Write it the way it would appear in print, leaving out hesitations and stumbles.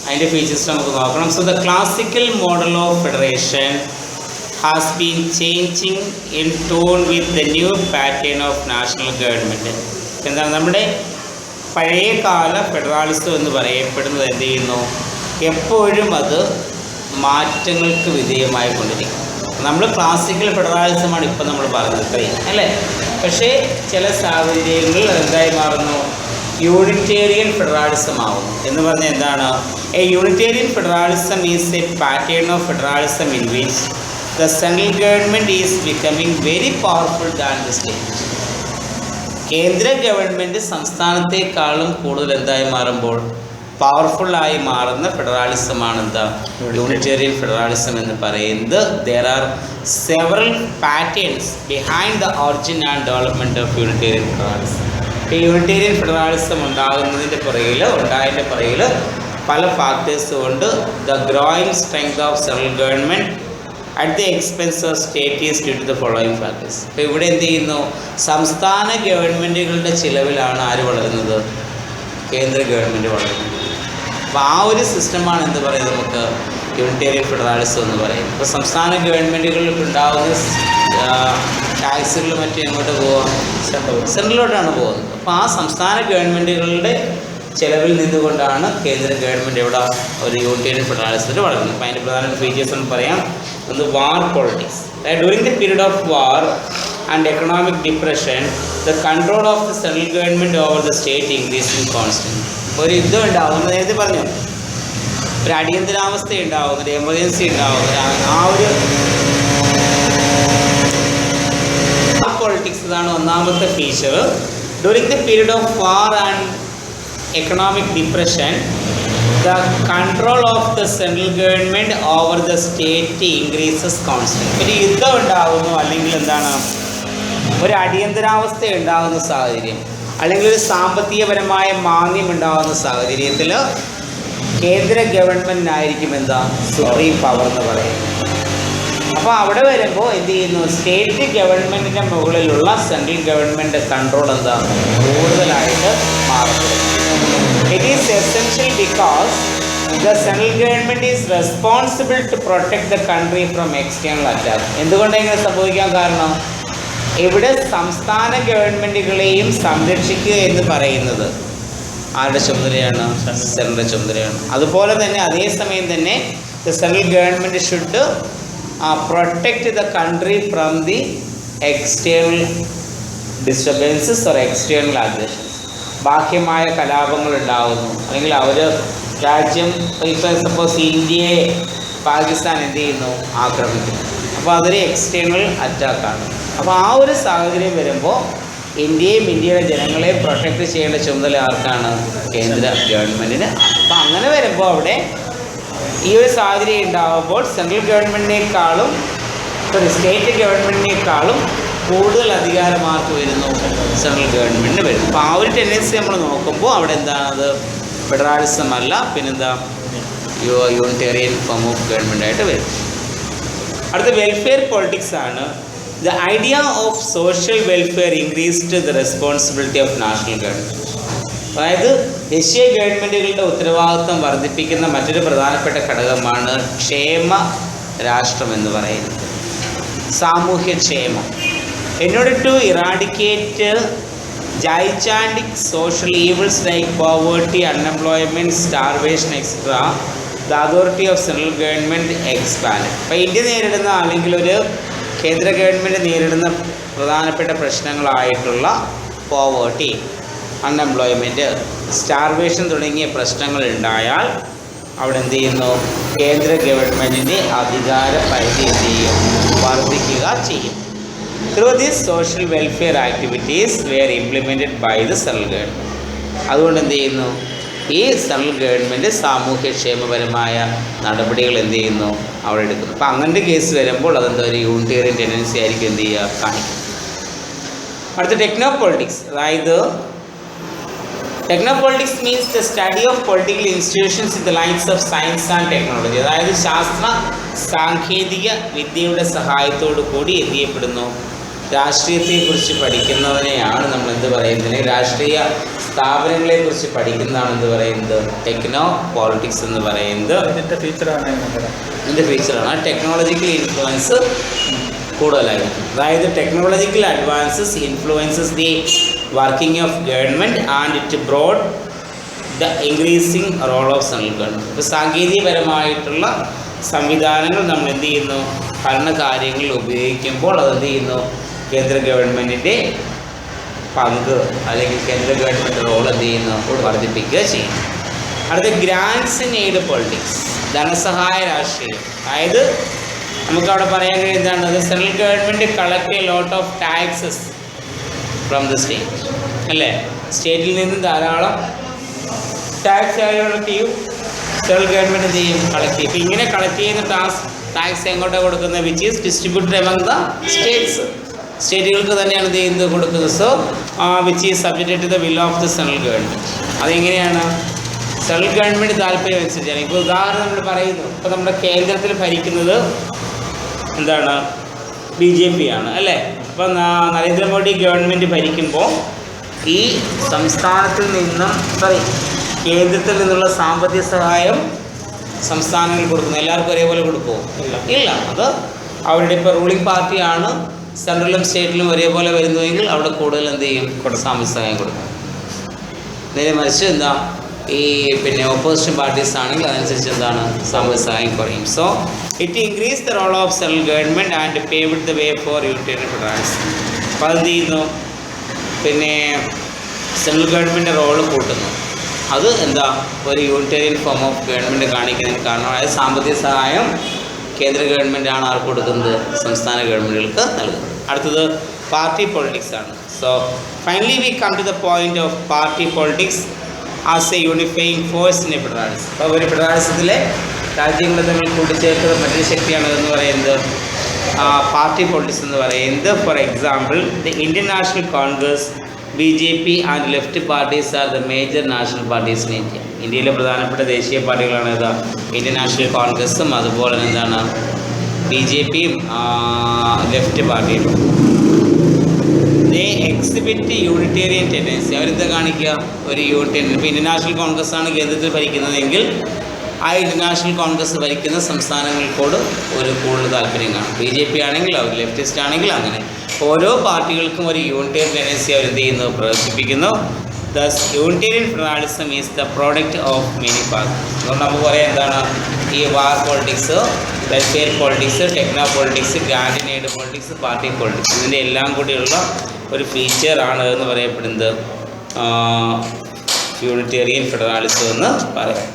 അതിൻ്റെ ഫീച്ചേഴ്സ് നമുക്ക് നോക്കണം. So the classical model of federation has been changing in tune with the new pattern of national government. എന്താണ് നമ്മുടെ പഴയകാല ഫെഡറാലിസം എന്ന് പറയപ്പെടുന്നത് എന്ത് ചെയ്യുന്നു? എപ്പോഴും അത് മാറ്റങ്ങൾക്ക് വിധേയമായി കൊണ്ടിരിക്കും. നമ്മൾ ക്ലാസിക്കൽ ഫെഡറാലിസമാണ് ഇപ്പം നമ്മൾ പറഞ്ഞത് ഇത്രയും അല്ലേ. പക്ഷേ ചില സാഹചര്യങ്ങളിൽ എന്തായി മാറുന്നു? യൂണിറ്റേറിയൻ ഫെഡറാലിസം ആവുന്നു. എന്ന് പറഞ്ഞാൽ എന്താണ്? A unitarian federalism is a pattern of federalism in which the central government is becoming very powerful than the state. കേന്ദ്ര ഗവൺമെൻറ് സംസ്ഥാനത്തേക്കാളും കൂടുതൽ എന്തായി മാറുമ്പോൾ പവർഫുള്ളായി മാറുന്ന ഫെഡറാലിസമാണ് എന്താ? യൂണിറ്റേറിയൻ ഫെഡറാലിസം എന്ന് പറയുന്നത്. There are several patterns behind the origin and development of unitarian federalism. ഈ യൂണിറ്റേറിയൻ ഫെഡറാലിസം ഉണ്ടാകുന്നതിൻ്റെ പുറകിൽ പല ഫാക്ടേഴ്സ് കൊണ്ട് the growing strength of central government at the expense of state is due to the following factors. ഇപ്പോൾ ഇവിടെ എന്ത് ചെയ്യുന്നു? സംസ്ഥാന ഗവൺമെൻറ്റുകളുടെ ചിലവിലാണ് ആര് വളരുന്നത്? കേന്ദ്ര ഗവൺമെൻറ് വളരുന്നത്. അപ്പോൾ ആ ഒരു സിസ്റ്റമാണ് എന്ത് പറയുന്നത്? നമുക്ക് യൂണിറ്റേറിയൻ ഫെഡറാലിസം എന്ന് പറയുന്നത്. ഇപ്പോൾ സംസ്ഥാന ഗവൺമെൻറ്റുകളിൽ ഉണ്ടാകുന്ന ടാക്സുകൾ മറ്റും എങ്ങോട്ട് പോകാം? സെൻട്രലിലോട്ടാണ് പോകുന്നത്. അപ്പോൾ ആ സംസ്ഥാന ഗവൺമെൻറ്റുകളുടെ ചിലവിൽ നിന്നുകൊണ്ടാണ് കേന്ദ്ര ഗവൺമെൻറ് ഇവിടെ ഒരു യൂണിറ്റേറിയൻ ഫെഡറാലിസത്തിൽ വളരുന്നത്. അപ്പോൾ അതിൻ്റെ പ്രധാന ഫീച്ചേഴ്സ് എന്ന് പറയാം. ഒന്ന് war politics. During the period of war and economic depression the control of the central government over the state increasing constant. ഒരു യുദ്ധം ഉണ്ടാകുന്നത് നേരത്തെ പറഞ്ഞു, ഒരു അടിയന്തരാവസ്ഥ ഉണ്ടാകുന്നത്, ഒരു എമർജൻസി ഉണ്ടാകുന്നത്, ആ ഒരു പൊളിറ്റിക്സ് ഇതാണ് ഒന്നാമത്തെ feature. During the period of war and economic depression the control of the central government over the state increases constant. ഒരു യുദ്ധം ഉണ്ടാകുന്നു, അല്ലെങ്കിൽ എന്താണ്, ഒരു അടിയന്തരാവസ്ഥ ഉണ്ടാകുന്ന സാഹചര്യം, അല്ലെങ്കിൽ ഒരു സാമ്പത്തികപരമായ മാന്ദ്യം ഉണ്ടാകുന്ന സാഹചര്യത്തിൽ കേന്ദ്ര ഗവൺമെൻറ്റിനായിരിക്കും എന്താ സുപ്രീം പവർ എന്ന് പറയുന്നത്. അപ്പോൾ അവിടെ വരുമ്പോൾ എന്ത് ചെയ്യുന്നു? സ്റ്റേറ്റ് ഗവൺമെൻറ്റിൻ്റെ മുകളിലുള്ള സെൻട്രൽ ഗവൺമെൻറ് കൺട്രോൾ എന്താ കൂടുതലായിട്ട് മാറപ്പെടുന്നു. It is essential because the central government is responsible to protect the country from external attack. എന്തുകൊണ്ടാണ് ഇങ്ങനെ സംഭവിക്കാൻ കാരണം? ഇവിടെ സംസ്ഥാന ഗവൺമെൻറ്റുകളെയും സംരക്ഷിക്കുക എന്ന് പറയുന്നത് ആരുടെ ചുമതലയാണ്? സെൻട്രൽ ചുമതലയാണ്. അതുപോലെ തന്നെ അതേസമയം തന്നെ the central government should protect the country from the external disturbances or external aggressions. ബാഹ്യമായ കലാപങ്ങൾ ഉണ്ടാകുന്നു, അല്ലെങ്കിൽ അവർ രാജ്യം, ഇപ്പോൾ സപ്പോസ് ഇന്ത്യയെ പാകിസ്ഥാൻ എന്ത് ചെയ്യുന്നു? ആക്രമിക്കുന്നു. അപ്പോൾ അതൊരു എക്സ്റ്റേണൽ അറ്റാക്കാണ്. അപ്പോൾ ആ ഒരു സാഹചര്യം വരുമ്പോൾ ഇന്ത്യയും ഇന്ത്യയുടെ ജനങ്ങളെ പ്രൊട്ടക്റ്റ് ചെയ്യേണ്ട ചുമതല ആർക്കാണ്? കേന്ദ്ര ഗവൺമെൻറ്റിന്. അപ്പോൾ അങ്ങനെ വരുമ്പോൾ അവിടെ ഈ ഒരു സാഹചര്യം ഉണ്ടാകുമ്പോൾ സെൻട്രൽ ഗവൺമെൻറ്റിനേക്കാളും സ്റ്റേറ്റ് ഗവൺമെൻറ്റിനേക്കാളും കൂടുതൽ അധികാരം ആർക്ക് വരുന്നു? സെൻട്രൽ ഗവൺമെൻറ്റിന് വരുന്നു. അപ്പോൾ ആ ഒരു ടെൻഡൻസി നമ്മൾ നോക്കുമ്പോൾ അവിടെ എന്താണത്? ഫെഡറാലിസം അല്ല, പിന്നെന്താ? യൂണിറ്റേറിയൻ ഫോം ഓഫ് ഗവൺമെൻറ്റായിട്ട് വരും. അടുത്ത വെൽഫെയർ പൊളിറ്റിക്സ് ആണ്. The idea of social welfare increased the responsibility of national government. അതായത് ദേശീയ ഗവൺമെൻറ്റുകളുടെ ഉത്തരവാദിത്വം വർദ്ധിപ്പിക്കുന്ന മറ്റൊരു പ്രധാനപ്പെട്ട ഘടകമാണ് ക്ഷേമ രാഷ്ട്രം എന്ന് പറയുന്നത്, സാമൂഹ്യക്ഷേമം. In order to eradicate gigantic social evils like poverty, unemployment, starvation, etc., the authority of central government expanded. അപ്പോൾ ഇന്ത്യ നേരിടുന്ന, അല്ലെങ്കിൽ ഒരു കേന്ദ്ര ഗവൺമെൻറ് നേരിടുന്ന പ്രധാനപ്പെട്ട പ്രശ്നങ്ങളായിട്ടുള്ള പോവേർട്ടി, അൺഎംപ്ലോയ്മെൻറ്റ്, സ്റ്റാർവേഷൻ തുടങ്ങിയ പ്രശ്നങ്ങൾ ഉണ്ടായാൽ അവിടെ എന്ത് ചെയ്യുന്നു? കേന്ദ്ര ഗവൺമെൻറ്റിൻ്റെ അധികാര പരിധി എന്ത് ചെയ്യും? വർദ്ധിക്കുക ചെയ്യും. Through these social welfare activities were implemented by the central government. അതുകൊണ്ട് എന്ത് ചെയ്യുന്നു? ഈ സെൻട്രൽ ഗവൺമെൻറ് സാമൂഹ്യക്ഷേമപരമായ നടപടികൾ എന്ത് ചെയ്യുന്നു? അവിടെ എടുക്കുന്നു. അപ്പോൾ അങ്ങനത്തെ കേസ് വരുമ്പോൾ അതെന്താ? ഒരു യൂണിറ്റേറിയൻ ടെൻഡൻസി ആയിരിക്കും എന്ത് ചെയ്യുക? കാണിക്കും. അടുത്ത ടെക്നോ പൊളിറ്റിക്സ്. അതായത് techno politics means the study of political institutions in the lines of science and technology. അതായത് ശാസ്ത്ര സാങ്കേതിക വിദ്യയുടെ സഹായത്തോടു കൂടി എന്ത് ചെയ്യപ്പെടുന്നു? രാഷ്ട്രീയത്തെക്കുറിച്ച് പഠിക്കുന്നതിനെയാണ് നമ്മൾ എന്ത് പറയുന്നത്, രാഷ്ട്രീയ സ്ഥാപനങ്ങളെക്കുറിച്ച് പഠിക്കുന്നതാണ് എന്ത് പറയുന്നത്, ടെക്നോ പോളിറ്റിക്സ് എന്ന് പറയുന്നത്. ഇതിൻ്റെ ഫീച്ചറാണ് ടെക്നോളജിക്കൽ ഇൻഫ്ലുവൻസ് കൂടുതലായിരിക്കും. അതായത് technological advances influences the working of government and it brought the increasing role of central government. ഇപ്പോൾ സാങ്കേതികപരമായിട്ടുള്ള സംവിധാനങ്ങൾ നമ്മൾ എന്ത് ചെയ്യുന്നു, ഭരണകാര്യങ്ങളിൽ ഉപയോഗിക്കുമ്പോൾ അതെന്ത് ചെയ്യുന്നു, കേന്ദ്ര ഗവൺമെൻറ്റിൻ്റെ പങ്ക് അല്ലെങ്കിൽ കേന്ദ്ര ഗവൺമെൻറ് റോൾ എന്ത് ചെയ്യുന്നു, വർദ്ധിപ്പിക്കുക ചെയ്യും. അടുത്ത ഗ്രാൻസ് ഇൻ എയ്ഡ് പൊളിറ്റിക്സ്, ധനസഹായ രാഷ്ട്രീയം. അതായത് നമുക്കവിടെ പറയാൻ കഴിയുന്നതാണ്, central government collect a lot of taxes from the state, അല്ലേ? സ്റ്റേറ്റിൽ നിന്ന് ധാരാളം ടാക്സ് കളക്ട് ചെയ്യും, സെൻട്രൽ ഗവൺമെൻറ് എന്ത് ചെയ്യും, കളക്ട് ചെയ്യും. ഇപ്പം ഇങ്ങനെ കളക്ട് ചെയ്യുന്ന ടാക്സ് എങ്ങോട്ടാണ് കൊടുക്കുന്നത്, which is distributed among the states. സ്റ്റേറ്റുകൾക്ക് തന്നെയാണ് എന്ത് ചെയ്യുന്നത്, കൊടുക്കുന്നത്. So which is subjected to the will of the central government. അതെങ്ങനെയാണ്, സെൻട്രൽ ഗവൺമെൻറ് താല്പര്യം അനുസരിച്ചാണ്. ഇപ്പോൾ ഉദാഹരണം നമ്മൾ പറയുന്നു, ഇപ്പോൾ നമ്മുടെ കേന്ദ്രത്തിൽ ഭരിക്കുന്നത് എന്താണ്, BJP ആണ്, അല്ലേ? അപ്പം നരേന്ദ്രമോദി ഗവൺമെൻറ് ഭരിക്കുമ്പോൾ ഈ സംസ്ഥാനത്തിൽ നിന്നും കേന്ദ്രത്തിൽ നിന്നുള്ള സാമ്പത്തിക സഹായം സംസ്ഥാനങ്ങൾ കൊടുക്കുന്നു. എല്ലാവർക്കും ഒരേപോലെ കൊടുക്കുമോ? ഇല്ല. അത് അവരുടെ ഇപ്പോൾ റൂളിംഗ് പാർട്ടിയാണ് സെൻട്രലും സ്റ്റേറ്റിലും ഒരേപോലെ വരുന്നുവെങ്കിൽ അവിടെ കൂടുതൽ എന്ത് ചെയ്യും, സാമ്പത്തിക സഹായം കൊടുക്കും. നേരെ മറിച്ച് എന്താ, ഈ പിന്നെ ഓപ്പോസിഷൻ പാർട്ടീസ് ആണെങ്കിൽ അതനുസരിച്ച് എന്താണ്, സാമ്പത്തിക സഹായം കുറയും. So it increase the role of central government and paved the way for unitarian federalism. അപ്പോൾ അതെന്ത് ചെയ്യുന്നു, പിന്നെ സെൻട്രൽ ഗവൺമെൻറ് റോള് കൂട്ടുന്നു. അത് എന്താ, ഒരു യൂണിറ്റേറിയൻ ഫോം ഓഫ് ഗവൺമെൻറ് കാണിക്കുന്നതിന് കാരണം. അതായത് സാമ്പത്തിക സഹായം കേന്ദ്ര ഗവൺമെൻറ്റാണ് ആർക്ക് കൊടുക്കുന്നത്, സംസ്ഥാന ഗവൺമെൻറ്റുകൾക്ക് നൽകുന്നത്. അടുത്തത് പാർട്ടി പൊളിറ്റിക്സ് ആണ്. So finally we come to the point of party politics as a unifying force in a federalism. അപ്പോൾ ഒരു ഫെഡറലിസത്തിലെ രാജ്യങ്ങൾ തമ്മിൽ കൂട്ടിച്ചേർക്കുന്ന മറ്റൊരു ശക്തിയാണ് എന്ന് പറയുന്നത് പാർട്ടി പൊളിറ്റിക്സ് എന്ന് പറയുന്നത്. For example, the Indian national Congress, BJP and left parties are the major national parties in India. ഇന്ത്യയിലെ പ്രധാനപ്പെട്ട ദേശീയ പാർട്ടികളാണ് ഏതാ, ഇന്ത്യൻ നാഷണൽ കോൺഗ്രസും അതുപോലെ തന്നെ എന്താണ് BJPയും ലെഫ്റ്റ് പാർട്ടിയും. ദേ എക്സിബിറ്റ് യൂണിറ്റേറിയൻ ടെൻഡൻസി. അവരെന്താ കാണിക്കുക, ഒരു യൂണിറ്റേറിയൻ. ഇപ്പോൾ ഇന്ത്യൻ നാഷണൽ കോൺഗ്രസ് ആണ് കേന്ദ്രത്തിൽ ഭരിക്കുന്നതെങ്കിൽ ആ ഇന്ത്യൻ നാഷണൽ കോൺഗ്രസ് ഭരിക്കുന്ന സംസ്ഥാനങ്ങൾക്കോട് ഒരു കൂടുതൽ താല്പര്യം കാണും. BJP ആണെങ്കിൽ അവർ ലെഫ്റ്റിസ്റ്റ് ആണെങ്കിൽ അങ്ങനെ ഓരോ പാർട്ടികൾക്കും ഒരു യൂണിറ്റേറിയൻ ടെൻഡൻസി അവരെന്ത് ചെയ്യുന്നു, പ്രദർശിപ്പിക്കുന്നു. Thus unitarian federalism is the product of many parties. അതുകൊണ്ട് നമുക്ക് പറയാം എന്താണ്, ഈ war politics, welfare politics, techno politics, grand in aid politics, party politics, ഇതിൻ്റെ എല്ലാം കൂടിയുള്ള ഒരു ഫീച്ചറാണ് എന്ന് പറയപ്പെടുന്നത് യൂണിറ്റേറിയൻ ഫെഡറലിസം എന്ന് പറയാം.